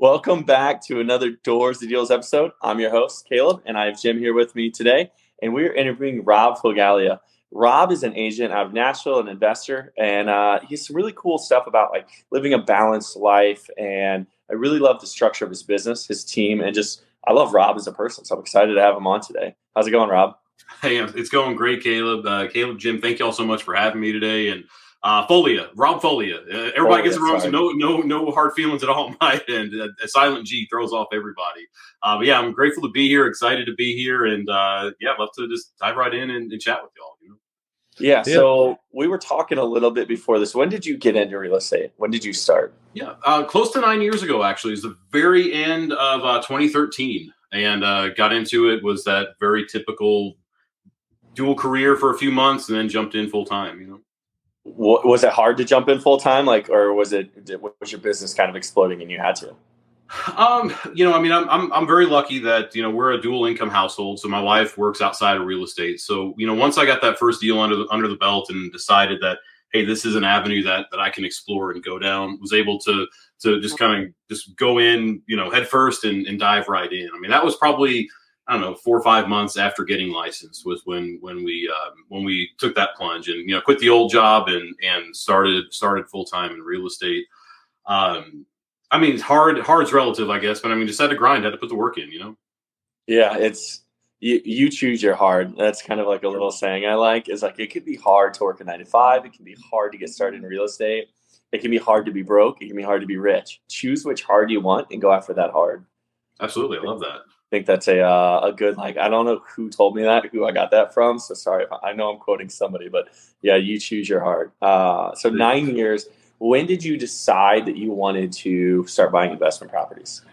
Welcome back to another Doors to Deals episode. I'm your host, Caleb, and I have Jim here with me today, and we're interviewing Rob Fogalia. Rob is an agent out of Nashville, an investor, and he has some really cool stuff about like living a balanced life. And I really love the structure of his business, his team, and just I love Rob as a person. So I'm excited to have him on today. How's it going, Rob? Hey, it's going great, Caleb. Jim, thank you all so much for having me today. And Rob Folia. Everybody gets it wrong, so no hard feelings at all on my end. A silent G throws off everybody. But yeah, I'm grateful to be here, excited to be here, and I'd love to just dive right in and chat with y'all. Yeah, so we were talking a little bit before this. When did you get into real estate? When did you start? Yeah, close to 9 years ago, actually. It was the very end of 2013, and got into it. Was that very typical dual career for a few months, and then jumped in full time. Was it hard to jump in full time, or was your business kind of exploding and you had to? I'm very lucky that, we're a dual income household. So my wife works outside of real estate. So, once I got that first deal under the belt and decided that, hey, this is an avenue that I can explore and go down, was able to just kind of just go in, head first and dive right in. I mean, that was probably, I don't know, 4 or 5 months after getting licensed was when we took that plunge and, quit the old job and started full time in real estate. I mean, hard's relative, I guess, but I mean, just had to grind, had to put the work in, Yeah, it's you choose your hard. That's kind of like a little saying I like, is like, it can be hard to work a 9 to 5. It can be hard to get started in real estate. It can be hard to be broke. It can be hard to be rich. Choose which hard you want and go after that hard. Absolutely. I love that. I think that's a good, like, I don't know who told me that, who I got that from. So sorry, I know I'm quoting somebody, but yeah, you choose your hard. So 9 years. When did you decide that you wanted to start buying investment properties?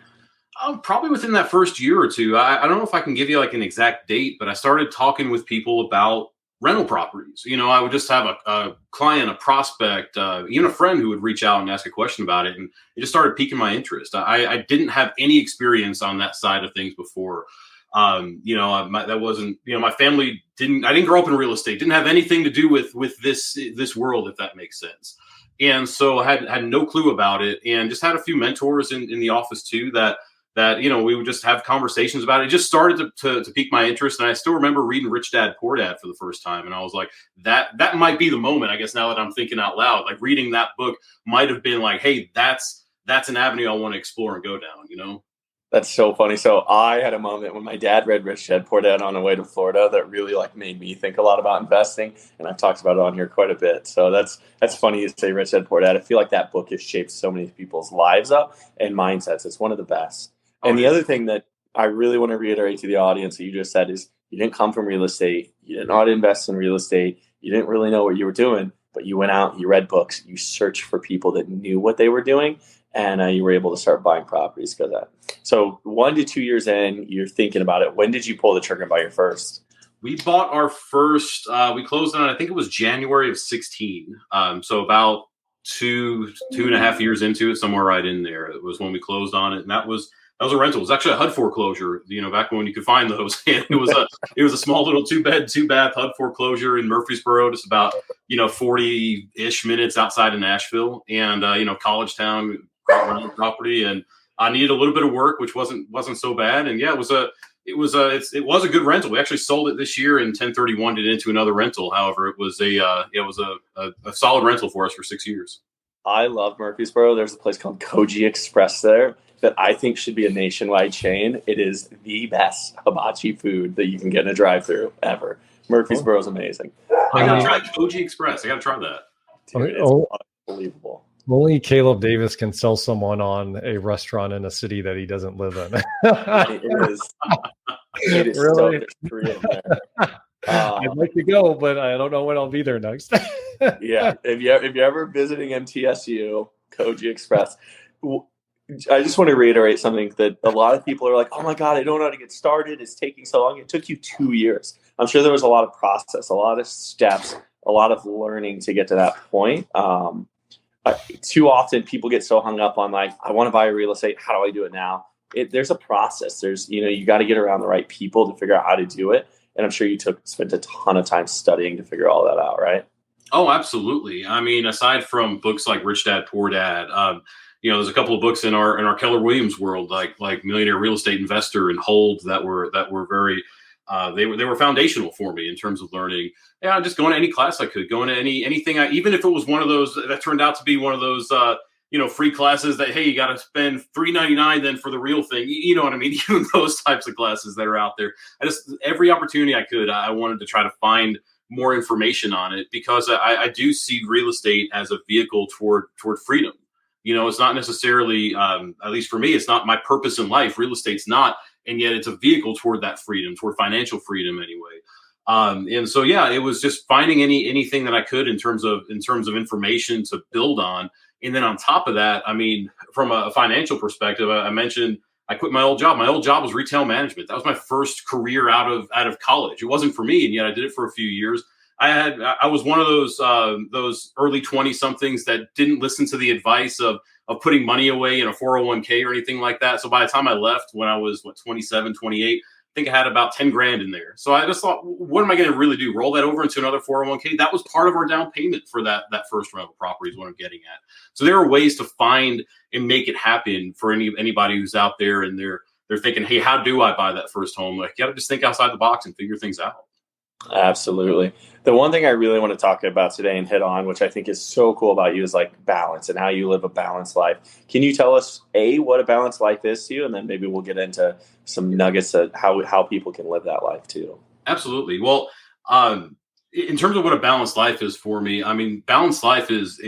Probably within that first year or two. I don't know if I can give you like an exact date, but I started talking with people about rental properties. I would just have a client, a prospect, even a friend who would reach out and ask a question about it. And it just started piquing my interest. I didn't have any experience on that side of things before. That wasn't, my family I didn't grow up in real estate, didn't have anything to do with this world, if that makes sense. And so I had no clue about it, and just had a few mentors in the office too that we would just have conversations about it. It just started to pique my interest. And I still remember reading Rich Dad, Poor Dad for the first time. And I was like, that might be the moment, I guess, now that I'm thinking out loud, like reading that book might have been like, hey, that's an avenue I want to explore and go down, That's so funny. So I had a moment when my dad read Rich Dad Poor Dad on the way to Florida that really like made me think a lot about investing, and I've talked about it on here quite a bit. So that's funny you say Rich Dad Poor Dad. I feel like that book has shaped so many people's lives up and mindsets. It's one of the best. And the other thing that I really want to reiterate to the audience that you just said is you didn't come from real estate. You did not invest in real estate. You didn't really know what you were doing, but you went out, you read books, you searched for people that knew what they were doing, and you were able to start buying properties because of that. So 1 to 2 years in, you're thinking about it. When did you pull the trigger and buy your first? We bought our first, we closed on, I think it was January of 16. So about 2.5 years into it, somewhere right in there, it was when we closed on it. And that was a rental. It was actually a HUD foreclosure, back when you could find those. And it was a small little 2-bed, 2-bath HUD foreclosure in Murfreesboro, just about, 40-ish minutes outside of Nashville, and, college town, rental property. And I needed a little bit of work, which wasn't so bad. And yeah, it was a good rental. We actually sold it this year and 1031'd it into another rental. However, it was a solid rental for us for 6 years. I love Murfreesboro. There's a place called Koji Express there that I think should be a nationwide chain. It is the best hibachi food that you can get in a drive-thru ever. Murfreesboro is amazing. I gotta try Koji Express. I gotta try that. Dude, it's unbelievable. Only Caleb Davis can sell someone on a restaurant in a city that he doesn't live in. It is really? So free in there. I'd like to go, but I don't know when I'll be there next. Yeah, if you're ever visiting MTSU, Koji Express, I just want to reiterate something that a lot of people are like, oh my God, I don't know how to get started. It's taking so long. It took you 2 years. I'm sure there was a lot of process, a lot of steps, a lot of learning to get to that point. Too often people get so hung up on like, I want to buy real estate. How do I do it now? There's a process. There's, you got to get around the right people to figure out how to do it. And I'm sure you spent a ton of time studying to figure all that out, right? Oh, absolutely. I mean, aside from books like Rich Dad, Poor Dad, There's a couple of books in our Keller Williams world, like Millionaire Real Estate Investor and Hold, that were very they were foundational for me in terms of learning. Yeah, just going to any class I could, going to anything. Even if it was one of those that turned out to be one of those free classes that, hey, you got to spend $3.99 then for the real thing. You know what I mean? Even those types of classes that are out there. Every opportunity I could, I wanted to try to find more information on it, because I do see real estate as a vehicle toward freedom. It's not necessarily, at least for me, it's not my purpose in life. Real estate's not, and yet it's a vehicle toward that freedom, toward financial freedom anyway. And so, yeah, it was just finding anything that I could in terms of information to build on. And then on top of that, I mean, from a financial perspective, I mentioned I quit my old job. My old job was retail management. That was my first career out of college. It wasn't for me, and yet I did it for a few years. I was one of those early 20 somethings that didn't listen to the advice of putting money away in a 401k or anything like that. So by the time I left, when I was 27, 28, I think I had about 10 grand in there. So I just thought, what am I going to really do? Roll that over into another 401k? That was part of our down payment for that first rental property is what I'm getting at. So there are ways to find and make it happen for anybody who's out there and they're thinking, hey, how do I buy that first home? Like, you got to just think outside the box and figure things out. Absolutely. The one thing I really want to talk about today and hit on, which I think is so cool about you, is like balance and how you live a balanced life. Can you tell us, what a balanced life is to you? And then maybe we'll get into some nuggets of how people can live that life too. Absolutely. Well, in terms of what a balanced life is for me, I mean, balanced life is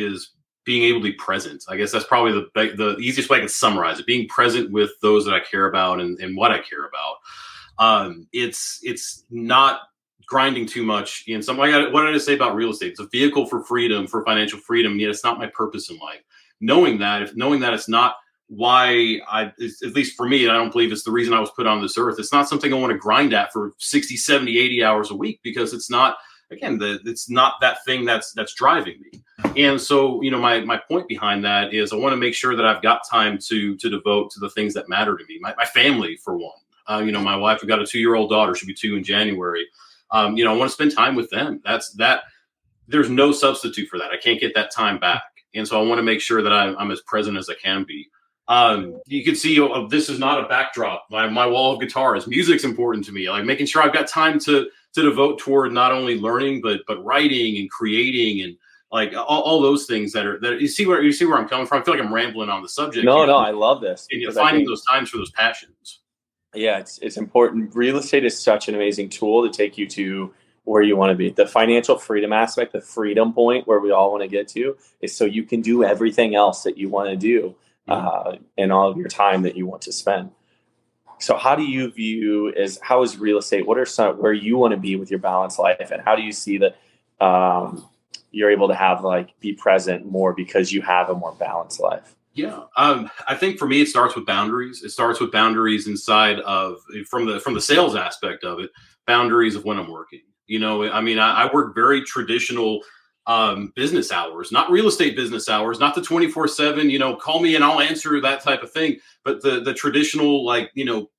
being able to be present. I guess that's probably the easiest way I can summarize it. Being present with those that I care about and what I care about. It's not grinding too much in some way. What did I say about real estate? It's a vehicle for freedom, for financial freedom, yet it's not my purpose in life. Knowing that it's not why at least for me, and I don't believe it's the reason I was put on this earth, it's not something I want to grind at for 60, 70, 80 hours a week, because it's not, again, it's not that thing that's driving me. And so, my point behind that is I want to make sure that I've got time to devote to the things that matter to me. My family, for one. My wife, we've got a 2-year-old daughter. She'll be 2 in January. I want to spend time with them. There's no substitute for that. I can't get that time back. And so I want to make sure that I'm as present as I can be. You can see this is not a backdrop. My wall of guitars. Music's important to me. Like making sure I've got time to devote toward not only learning, but writing and creating and like all those things that you see where I'm coming from. I feel like I'm rambling on the subject. No, I love this. And finding those times for those passions. Yeah, it's important. Real estate is such an amazing tool to take you to where you want to be. The financial freedom aspect, the freedom point where we all want to get to, is so you can do everything else that you want to do in all of your time that you want to spend. So how do you view how is real estate? What are some where you want to be with your balanced life, and how do you see that you're able to have be present more because you have a more balanced life? Yeah, I think for me, it starts with boundaries. It starts with boundaries inside of from the sales aspect of it, boundaries of when I'm working. I work very traditional business hours, not real estate business hours, not the 24/7. Call me and I'll answer that type of thing, but the traditional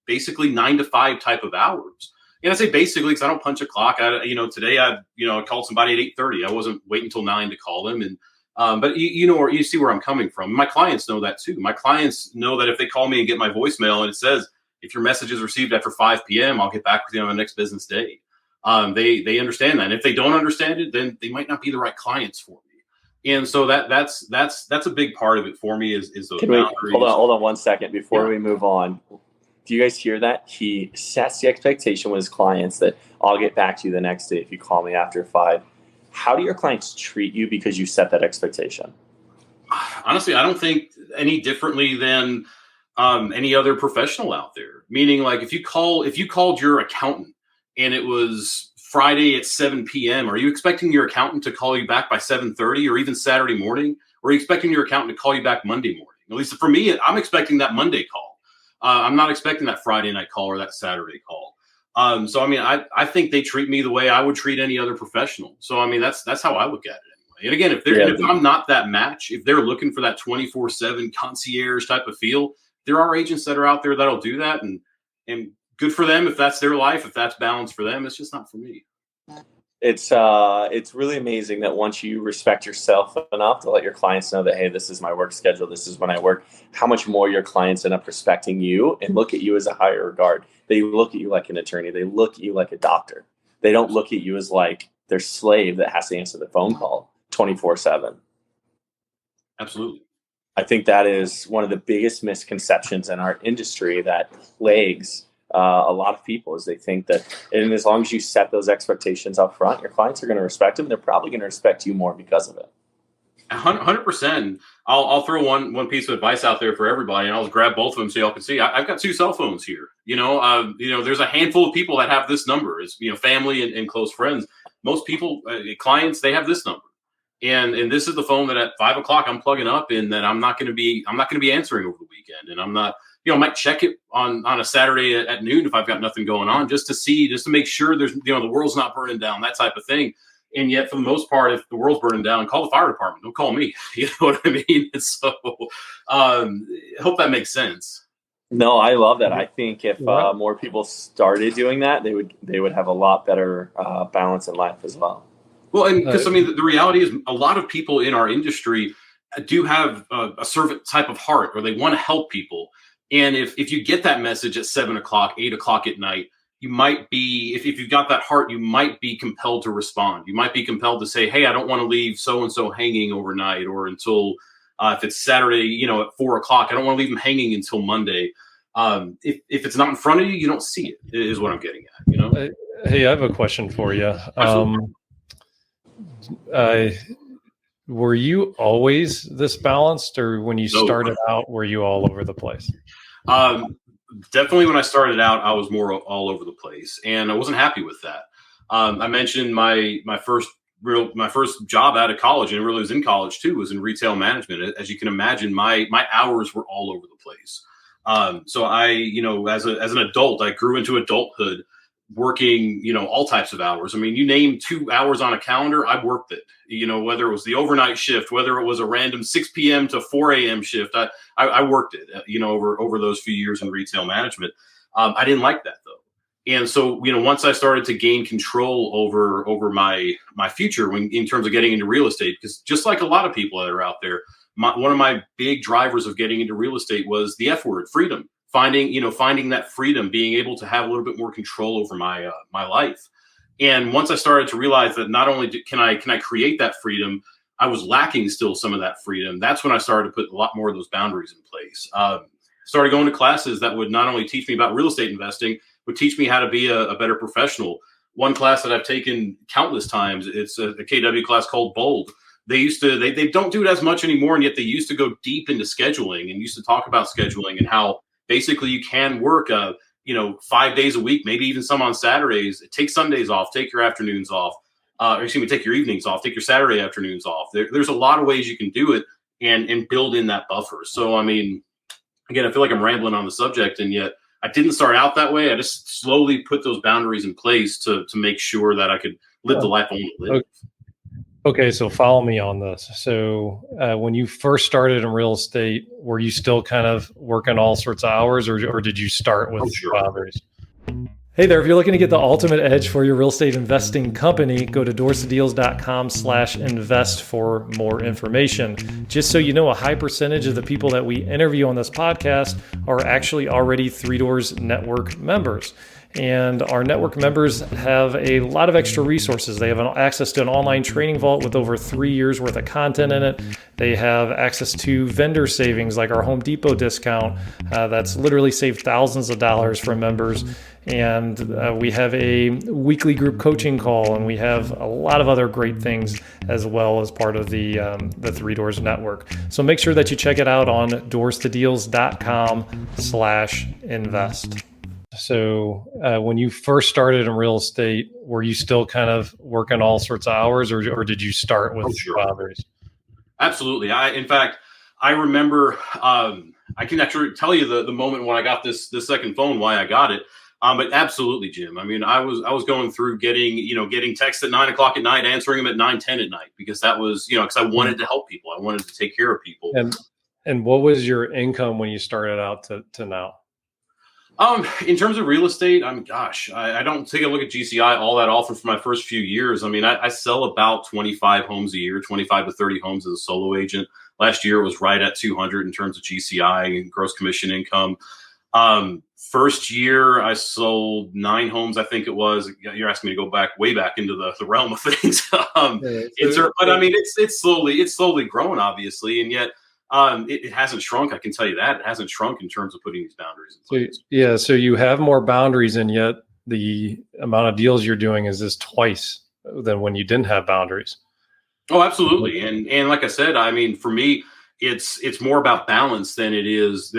basically 9 to 5 type of hours. And I say basically because I don't punch a clock. Today I called somebody at 8:30. I wasn't waiting until 9 to call them and. But you see where I'm coming from. My clients know that too. My clients know that if they call me and get my voicemail and it says, if your message is received after 5 p.m., I'll get back with you on the next business day. They understand that. And if they don't understand it, then they might not be the right clients for me. And so that's a big part of it for me is those boundaries. Hold on 1 second before we move on. Do you guys hear that? He sets the expectation with his clients that I'll get back to you the next day if you call me after 5. How do your clients treat you because you set that expectation? Honestly, I don't think any differently than any other professional out there. Meaning, like if you called your accountant and it was Friday at 7 p.m., are you expecting your accountant to call you back by 7:30 or even Saturday morning? Or are you expecting your accountant to call you back Monday morning? At least for me, I'm expecting that Monday call. I'm not expecting that Friday night call or that Saturday call. So I mean, I think they treat me the way I would treat any other professional. So I mean, that's how I look at it anyway. And again, if I'm not that match, if they're looking for that 24/7 concierge type of feel, there are agents that are out there that'll do that, and good for them if that's their life, if that's balanced for them. It's just not for me. It's really amazing that once you respect yourself enough to let your clients know that, hey, this is my work schedule, this is when I work, how much more your clients end up respecting you and look at you as a higher regard. They look at you like an attorney. They look at you like a doctor. They don't look at you as like their slave that has to answer the phone call 24/7. Absolutely. I think that is one of the biggest misconceptions in our industry that plagues a lot of people is they think that, and as long as you set those expectations up front, your clients are going to respect them. They're probably going to respect you more because of it. 100%. I'll throw one piece of advice out there for everybody, and I'll grab both of them so y'all can see. I've got 2 cell phones here. There's a handful of people that have this number. It's family and close friends. Most people, clients, they have this number, and this is the phone that at 5 o'clock I'm plugging up in that I'm not going to be answering over the weekend, and I'm not. I might check it on a Saturday at noon if I've got nothing going on, just to make sure there's the world's not burning down, that type of thing. And yet, for the most part, if the world's burning down, call the fire department. Don't call me. You know what I mean? And so, I hope that makes sense. No, I love that. I think if more people started doing that, they would have a lot better balance in life as well. Well, and because the reality is, a lot of people in our industry do have a servant type of heart, where they want to help people. And if you get that message at 7 o'clock, 8 o'clock at night, you might be, if you've got that heart, you might be compelled to respond. You might be compelled to say, hey, I don't want to leave so-and-so hanging overnight or until, if it's Saturday, at 4 o'clock, I don't want to leave them hanging until Monday. If it's not in front of you, you don't see it, is what I'm getting at, Hey, I have a question for you. Were you always this balanced, or when you started out, were you all over the place? Definitely when I started out, I was more all over the place, and I wasn't happy with that. I mentioned my first job out of college, and it really was in college too, was in retail management. As you can imagine, my hours were all over the place. So I, as an adult, I grew into adulthood working, all types of hours. I mean, you name 2 hours on a calendar, I worked it, whether it was the overnight shift, whether it was a random 6 p.m. to 4 a.m. shift, I worked it, over those few years in retail management. I didn't like that though. And so, once I started to gain control over my future in terms of getting into real estate, because just like a lot of people that are out there, one of my big drivers of getting into real estate was the F word, freedom. Finding that freedom, being able to have a little bit more control over my life. And once I started to realize that not only can I create that freedom, I was lacking still some of that freedom. That's when I started to put a lot more of those boundaries in place. Started going to classes that would not only teach me about real estate investing, would teach me how to be a better professional. One class that I've taken countless times, it's a KW class called Bold. They don't do it as much anymore, and yet they used to go deep into scheduling and used to talk about scheduling and how basically you can work 5 days a week, maybe even some on Saturdays. Take Sundays off, take your afternoons off, take your evenings off, take your Saturday afternoons off. There's a lot of ways you can do it and build in that buffer. So, again, I feel like I'm rambling on the subject, and yet I didn't start out that way. I just slowly put those boundaries in place to make sure that I could live the life I want to live. Okay, so follow me on this. So when you first started in real estate, were you still kind of working all sorts of hours, or did you start with boundaries? Hey there, if you're looking to get the ultimate edge for your real estate investing company, go to doorstodeals.com/invest for more information. Just so you know, a high percentage of the people that we interview on this podcast are actually already Three Doors Network members. And our network members have a lot of extra resources. They have access to an online training vault with over 3 years worth of content in it. They have access to vendor savings like our Home Depot discount that's literally saved thousands of dollars for members. And we have a weekly group coaching call, and we have a lot of other great things as well as part of the Three Doors Network. So make sure that you check it out on doorstodeals.com/invest. So when you first started in real estate, were you still kind of working all sorts of hours, or did you start with boundaries? Absolutely. In fact, I remember, I can actually tell you the moment when I got this second phone, why I got it. But absolutely, Jim. I mean, I was going through getting texts at 9 o'clock at night, answering them at 9:10 at night, because that was, because I wanted to help people. I wanted to take care of people. And what was your income when you started out to now? In terms of real estate, I don't take a look at GCI all that often for my first few years. I mean, I sell about 25 homes a year, 25 to 30 homes as a solo agent. Last year it was right at 200 in terms of GCI and gross commission income. First year I sold 9 homes, I think it was. You're asking me to go way back into the realm of things. But I mean, it's slowly growing, obviously, and yet it hasn't shrunk. I can tell you that it hasn't shrunk in terms of putting these boundaries in place. So you have more boundaries, and yet the amount of deals you're doing is this twice than when you didn't have boundaries. Oh, absolutely. And like I said, I mean, for me, it's more about balance than it is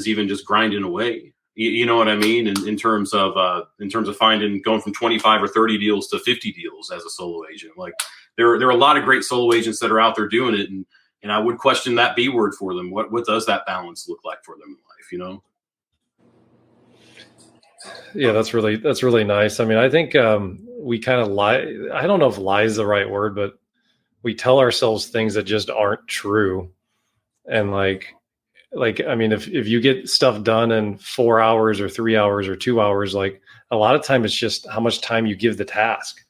even just grinding away. You know what I mean? In terms of going from 25 or 30 deals to 50 deals as a solo agent. Like there are a lot of great solo agents that are out there doing it, and I would question that B word for them. What does that balance look like for them in life, you know? Yeah, that's really nice. I mean, I think we kind of lie. I don't know if lie is the right word, but we tell ourselves things that just aren't true. And like I mean, if you get stuff done in 4 hours or 3 hours or 2 hours, like a lot of time it's just how much time you give the task.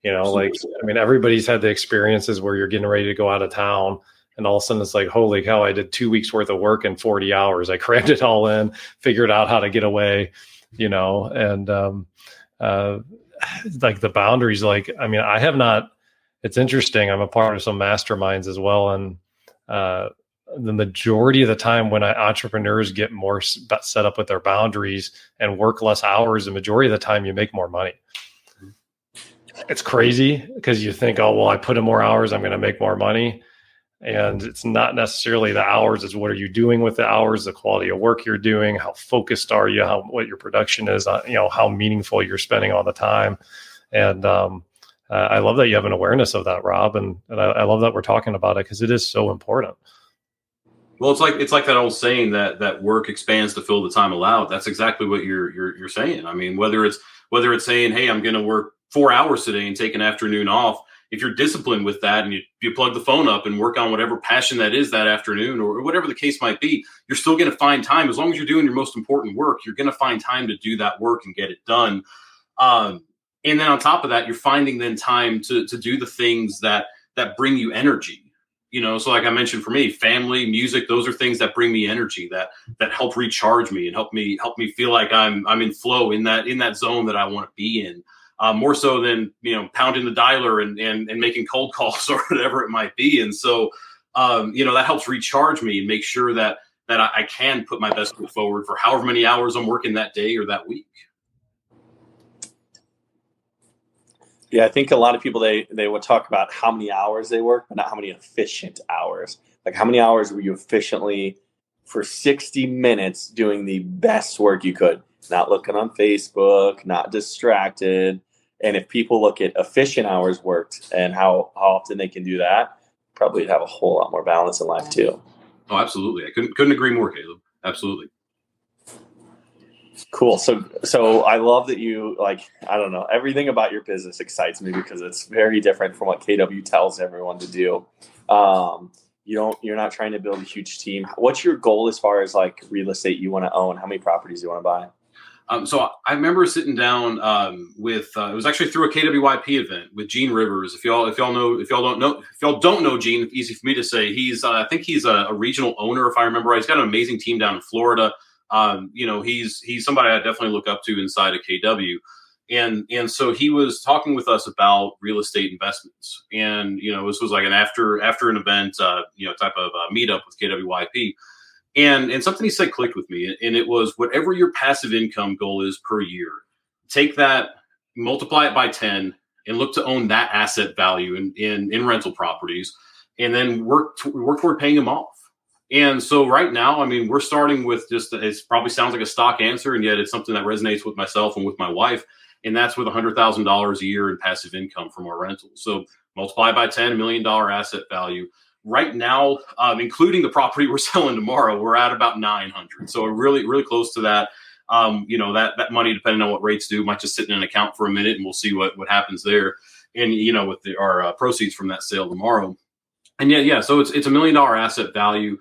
Like, I mean, everybody's had the experiences where you're getting ready to go out of town and all of a sudden it's like, holy cow, I did 2 weeks worth of work in 40 hours. I crammed it all in, figured out how to get away, and like the boundaries, like, I mean, I have not, it's interesting. I'm a part of some masterminds as well. And the majority of the time when entrepreneurs get more set up with their boundaries and work less hours, the majority of the time you make more money. It's crazy because you think, oh, well, I put in more hours, I'm going to make more money. And it's not necessarily the hours. It's what are you doing with the hours, the quality of work you're doing, how focused are you, what your production is, how meaningful you're spending all the time. And I love that you have an awareness of that, Rob. And I love that we're talking about it because it is so important. Well, it's like that old saying that work expands to fill the time allowed. That's exactly what you're saying. I mean, whether it's saying, hey, I'm going to work 4 hours today and take an afternoon off. If you're disciplined with that and you plug the phone up and work on whatever passion that is that afternoon or whatever the case might be, you're still going to find time. As long as you're doing your most important work, you're going to find time to do that work and get it done. And then on top of that, you're finding then time to do the things that bring you energy. So like I mentioned, for me, family, music, those are things that bring me energy, that help recharge me and help me feel like I'm in flow in that zone that I want to be in. More so than, pounding the dialer and making cold calls or whatever it might be. And so, that helps recharge me and make sure that I can put my best foot forward for however many hours I'm working that day or that week. Yeah, I think a lot of people, they would talk about how many hours they work, but not how many efficient hours. Like how many hours were you efficiently for 60 minutes doing the best work you could, not looking on Facebook, not distracted. And if people look at efficient hours worked and how often they can do that, probably have a whole lot more balance in life too. Oh, absolutely. I couldn't agree more, Caleb. Absolutely. Cool. So I love that you, like, I don't know, everything about your business excites me because it's very different from what KW tells everyone to do. You're not trying to build a huge team. What's your goal as far as like real estate you want to own? How many properties do you want to buy? So I remember sitting down with it was actually through a KWYP event with Gene Rivers. If y'all don't know Gene, it's easy for me to say. I think he's a regional owner, if I remember right. He's got an amazing team down in Florida. He's somebody I definitely look up to inside of KW. And so he was talking with us about real estate investments. And, this was like an after an event, type of meetup with KWYP. And something he said clicked with me, and it was whatever your passive income goal is per year, take that, multiply it by 10, and look to own that asset value in rental properties, and then work toward paying them off. And so right now, I mean, we're starting with it probably sounds like a stock answer, and yet it's something that resonates with myself and with my wife, and that's with $100,000 a year in passive income from our rentals. So multiply by 10, $1 million asset value. Right now, including the property we're selling tomorrow, we're at about 900. So we're really, really close to that. That money, depending on what rates do, might just sit in an account for a minute, and we'll see what happens there. And with our proceeds from that sale tomorrow. And yeah. So it's $1 million asset value.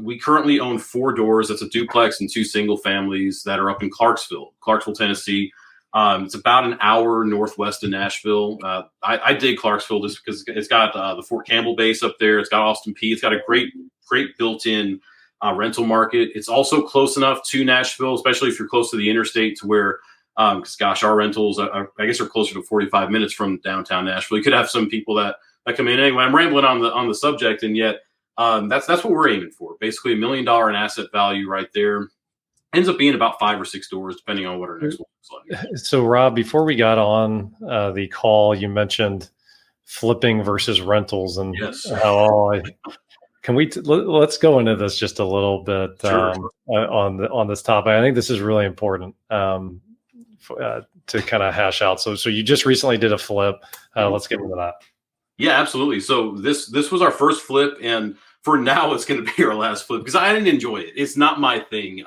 We currently own 4 doors. That's a duplex and 2 single families that are up in Clarksville, Tennessee. It's about an hour northwest of Nashville. I dig Clarksville just because it's got the Fort Campbell base up there. It's got Austin Peay. It's got a great built-in rental market. It's also close enough to Nashville, especially if you're close to the interstate, to where, because gosh, our rentals, I guess, are closer to 45 minutes from downtown Nashville. You could have some people that come in. Anyway, I'm rambling on the subject, and yet that's what we're aiming for. Basically, $1 million in asset value right there. Ends up being about 5 or 6 doors, depending on what our next one looks like. So, Rob, before we got on the call, you mentioned flipping versus rentals, and yes, let's go into this just a little bit Sure. on this topic. I think this is really important to kind of hash out. So you just recently did a flip. Let's get into that. Yeah, absolutely. So this was our first flip, and for now, it's going to be our last flip because I didn't enjoy it. It's not my thing.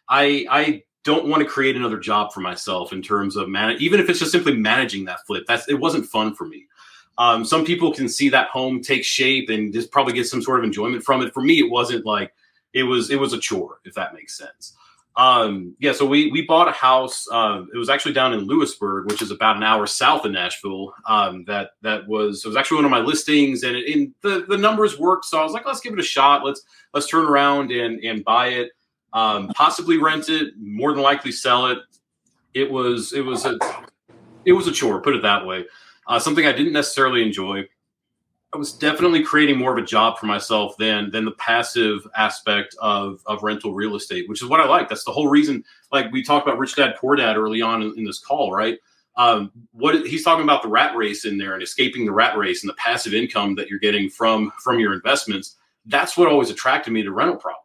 I don't want to create another job for myself in terms of even if it's just simply managing that flip. It wasn't fun for me. Some people can see that home take shape and just probably get some sort of enjoyment from it. For me, it wasn't like it was a chore, if that makes sense. So we bought a house. It was actually down in Lewisburg, which is about an hour south of Nashville. It was actually one of my listings, and the numbers worked. So I was like, let's give it a shot. Let's turn around and buy it. Possibly rent it, more than likely sell it. It was a chore, put it that way. Something I didn't necessarily enjoy. I was definitely creating more of a job for myself than the passive aspect of rental real estate, which is what I like. That's the whole reason. Like we talked about Rich Dad Poor Dad early on in this call, right? What he's talking about, the rat race in there and escaping the rat race and the passive income that you're getting from your investments. That's what always attracted me to rental properties.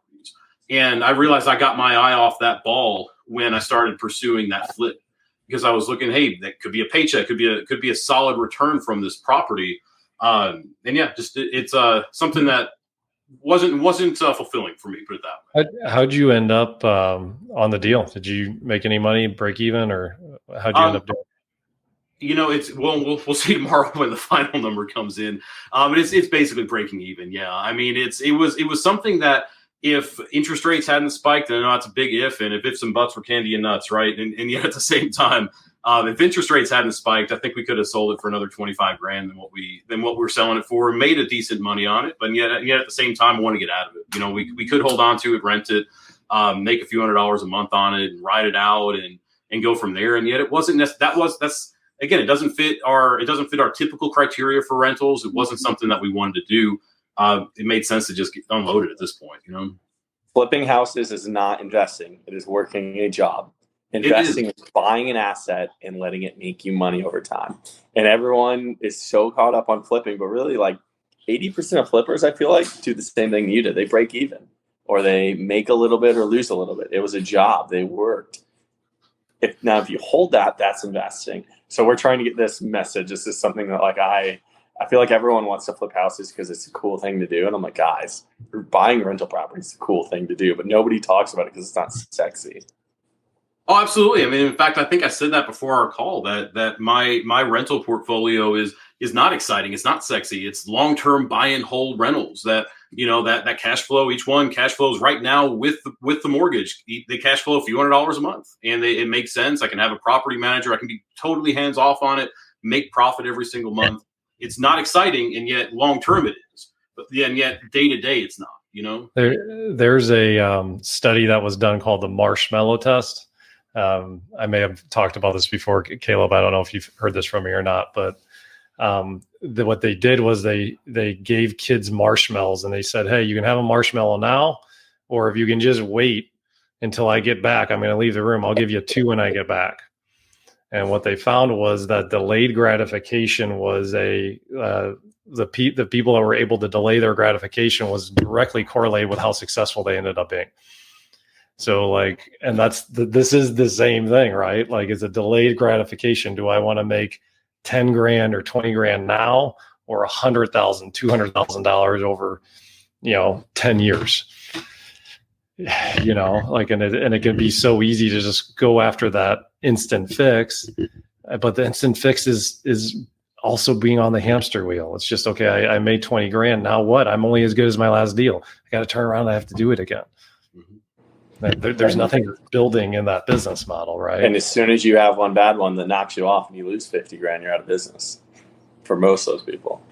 And I realized I got my eye off that ball when I started pursuing that flip, because I was looking, hey, that could be a paycheck, could be a solid return from this property. It's something that wasn't fulfilling for me, put it that way. How'd you end up on the deal? Did you make any money, break even, or how'd you end up doing? We'll see tomorrow when the final number comes in. It's basically breaking even. Yeah, I mean, it was something that, if interest rates hadn't spiked, and I know it's a big if, and if ifs and buts were candy and nuts, right? And yet at the same time, if interest rates hadn't spiked, I think we could have sold it for another $25,000 than what we're selling it for, and made a decent money on it. But yet at the same time, I want to get out of it. We could hold on to it, rent it, make a few $100s a month on it, and ride it out, and go from there. And yet it wasn't. Again, it doesn't fit our typical criteria for rentals. It wasn't something that we wanted to do. It made sense to just unload it at this point. Flipping houses is not investing. It is working a job. Investing is buying an asset and letting it make you money over time. And everyone is so caught up on flipping, but really, like 80% of flippers, I feel like, do the same thing you did. They break even, or they make a little bit or lose a little bit. It was a job. They worked. If you hold that, that's investing. So we're trying to get this message. This is something that I feel like everyone wants to flip houses because it's a cool thing to do. And I'm like, guys, buying rental property is a cool thing to do, but nobody talks about it because it's not sexy. Oh, absolutely. I mean, in fact, I think I said that before our call, that my rental portfolio is not exciting. It's not sexy. It's long-term buy and hold rentals that cash flow. Each one cash flows right now with the mortgage. They cash flow a few $100s a month, and it makes sense. I can have a property manager. I can be totally hands off on it, make profit every single month. It's not exciting, and yet long-term it is. But and yet day-to-day it's not, There's a study that was done called the marshmallow test. I may have talked about this before, Caleb. I don't know if you've heard this from me or not, but what they did was they gave kids marshmallows, and they said, hey, you can have a marshmallow now, or if you can just wait until I get back, I'm going to leave the room. I'll give you 2 when I get back. And what they found was that delayed gratification was the people that were able to delay their gratification was directly correlated with how successful they ended up being. So this is the same thing, right? Like, it's a delayed gratification. Do I want to make $10,000 or $20,000 now, or $100,000, $200,000 over, 10 years? And it can be so easy to just go after that instant fix, but the instant fix is also being on the hamster wheel. It's just, okay, I made 20 grand. Now what? I'm only as good as my last deal. I got to turn around and I have to do it again. There's nothing building in that business model, right? And as soon as you have one bad one that knocks you off and you lose 50 grand, you're out of business for most of those people.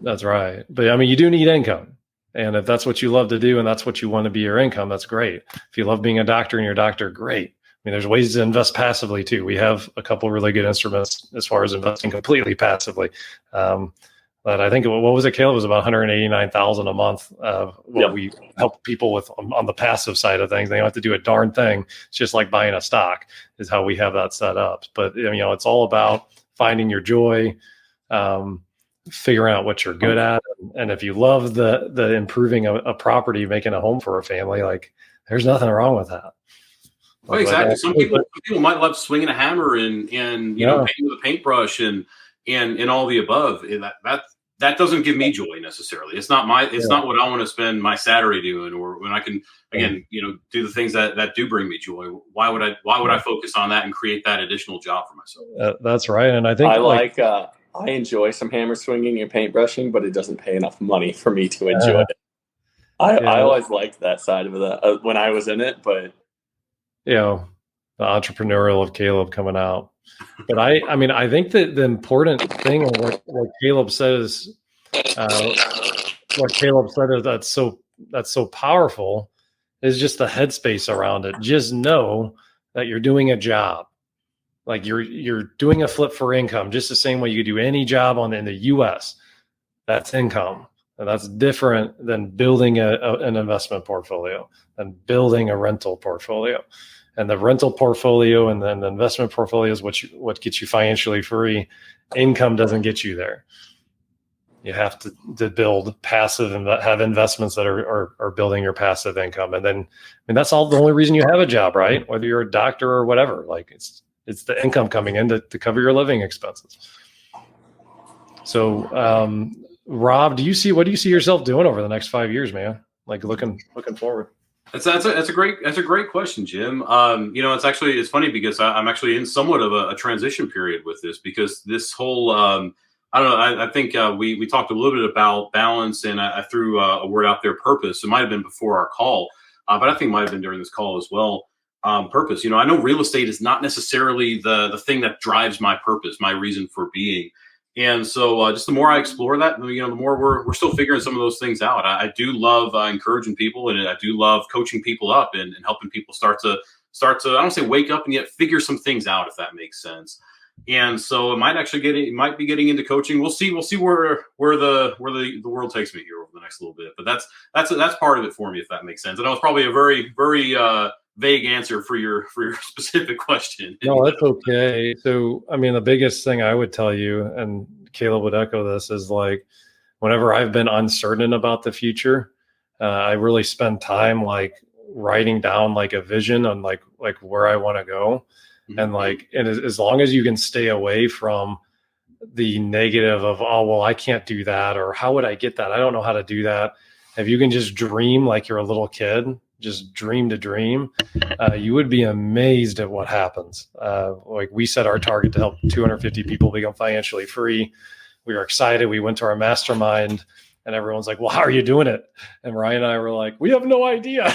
That's right. But I mean, you do need income. And if that's what you love to do and that's what you want to be your income, that's great. If you love being a doctor and you're a doctor, great. I mean, there's ways to invest passively too. We have a couple really good instruments as far as investing completely passively. But I think, what was it, Caleb? It was about $189,000 a month. We help people with on the passive side of things. They don't have to do a darn thing. It's just like buying a stock is how we have that set up. But it's all about finding your joy, figuring out what you're good at, and if you love the improving a property, making a home for a family, like there's nothing wrong with that. Well, exactly. Some people might love swinging a hammer and painting with a paintbrush and all the above. That doesn't give me joy necessarily. It's not what I want to spend my Saturday doing, or when I can again do the things that do bring me joy. Why would I focus on that and create that additional job for myself? That's right. And I think I enjoy some hammer swinging and paintbrushing, but it doesn't pay enough money for me to enjoy it. I always liked that side of it when I was in it, but the entrepreneurial of Caleb coming out. But I think that the important thing of what Caleb says, that's so powerful, is just the headspace around it. Just know that you're doing a job. Like you're doing a flip for income, just the same way you do any job in the U.S. That's income. And that's different than building an investment portfolio and building a rental portfolio. And the rental portfolio and then the investment portfolio is what gets you financially free. Income doesn't get you there. You have to build passive and have investments that are building your passive income. And then, that's all the only reason you have a job, right? Whether you're a doctor or whatever, like it's the income coming in to cover your living expenses. So, Rob, what do you see yourself doing over the next 5 years, man? Like looking forward. That's a great question, Jim. It's funny because I'm actually in somewhat of a transition period with this, because this whole I don't know. I think we talked a little bit about balance, and I threw a word out there, purpose. It might have been before our call, but I think it might have been during this call as well. Purpose. I know real estate is not necessarily the thing that drives my purpose, my reason for being. And so just the more I explore that, the more we're still figuring some of those things out. I do love encouraging people, and I do love coaching people up and helping people start to, I don't say wake up and yet figure some things out, if that makes sense. And so it might be getting into coaching. We'll see where the world takes me here over the next little bit. But that's part of it for me, if that makes sense. And that was probably a very, very vague answer for your specific question. No, that's okay. So, the biggest thing I would tell you, and Caleb would echo this, is like, whenever I've been uncertain about the future, I really spend time like writing down like a vision on like where I want to go. Mm-hmm. And as long as you can stay away from the negative of, oh, well, I can't do that, or how would I get that? I don't know how to do that. If you can just dream like you're a little kid, just dream to dream, you would be amazed at what happens. Like we set our target to help 250 people become financially free. We were excited. We went to our mastermind and everyone's like, well, how are you doing it? And Ryan and I were like, we have no idea.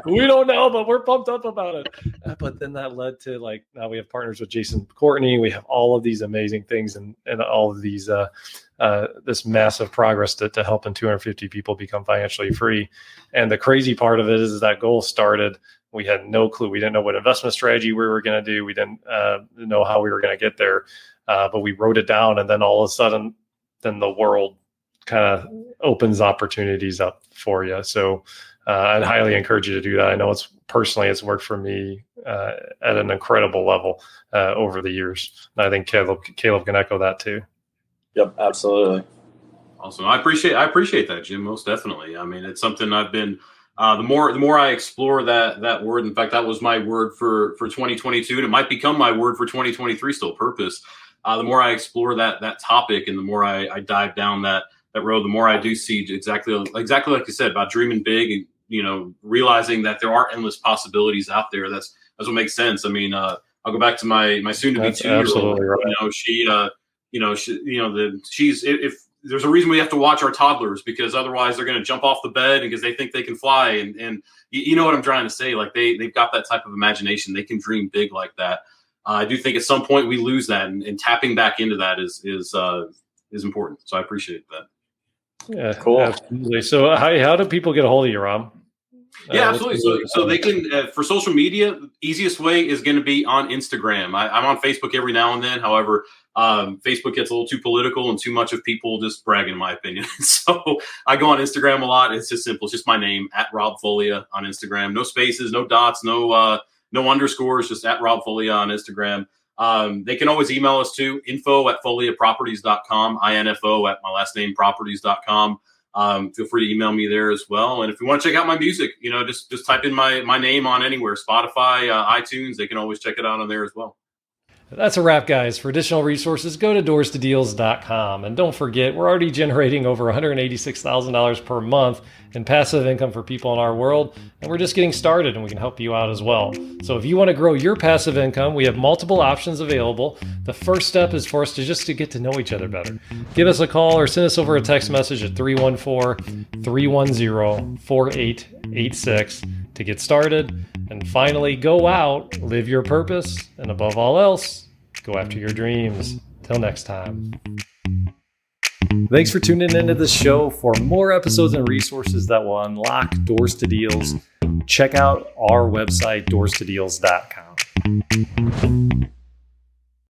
We don't know, but we're pumped up about it. But then that led to like, now we have partners with Jason Courtney. We have all of these amazing things and all of these, this massive progress to helping 250 people become financially free. And the crazy part of it is that goal started, we had no clue. We didn't know what investment strategy we were going to do. We didn't know how we were going to get there, but we wrote it down. And then all of a sudden, then the world kind of opens opportunities up for you. So I'd highly encourage you to do that. I know it's worked for me at an incredible level over the years. And I think Caleb can echo that too. Yep, absolutely. Awesome. I appreciate that, Jim. Most definitely. It's something I've been, the more I explore that word. In fact, that was my word for 2022, and it might become my word for 2023 still, purpose. The more I explore that topic, and the more I dive down that road, the more I do see exactly like you said about dreaming big and realizing that there are endless possibilities out there. That's what makes sense. I'll go back to my soon to be That's 2-year-old. absolutely right. She's if there's a reason we have to watch our toddlers, because otherwise they're going to jump off the bed because they think they can fly. And you know what I'm trying to say? Like they've got that type of imagination. They can dream big like that. I do think at some point we lose that, and tapping back into that is important. So I appreciate that. Yeah, Cool. absolutely. So how do people get a hold of you, Rob? Yeah, absolutely. So they can, for social media, the easiest way is going to be on Instagram. I'm on Facebook every now and then. However, Facebook gets a little too political and too much of people just bragging, in my opinion. So I go on Instagram a lot. It's just simple. It's just my name, at Rob Folia on Instagram. No spaces, no dots, no underscores, just at Rob Folia on Instagram. They can always email us too, info@foliaproperties.com, info at my last name properties.com. Feel free to email me there as well. And if you want to check out my music, just type in my name on anywhere, Spotify, iTunes. They can always check it out on there as well. That's a wrap, guys. For additional resources, go to doorstodeals.com. And don't forget, we're already generating over $186,000 per month in passive income for people in our world. And we're just getting started, and we can help you out as well. So if you want to grow your passive income, we have multiple options available. The first step is for us to get to know each other better. Give us a call or send us over a text message at 314-310-4886 to get started. And finally, go out, live your purpose, and above all else, go after your dreams. Till next time. Thanks for tuning into this show. For more episodes and resources that will unlock doors to deals, check out our website, doorstodeals.com.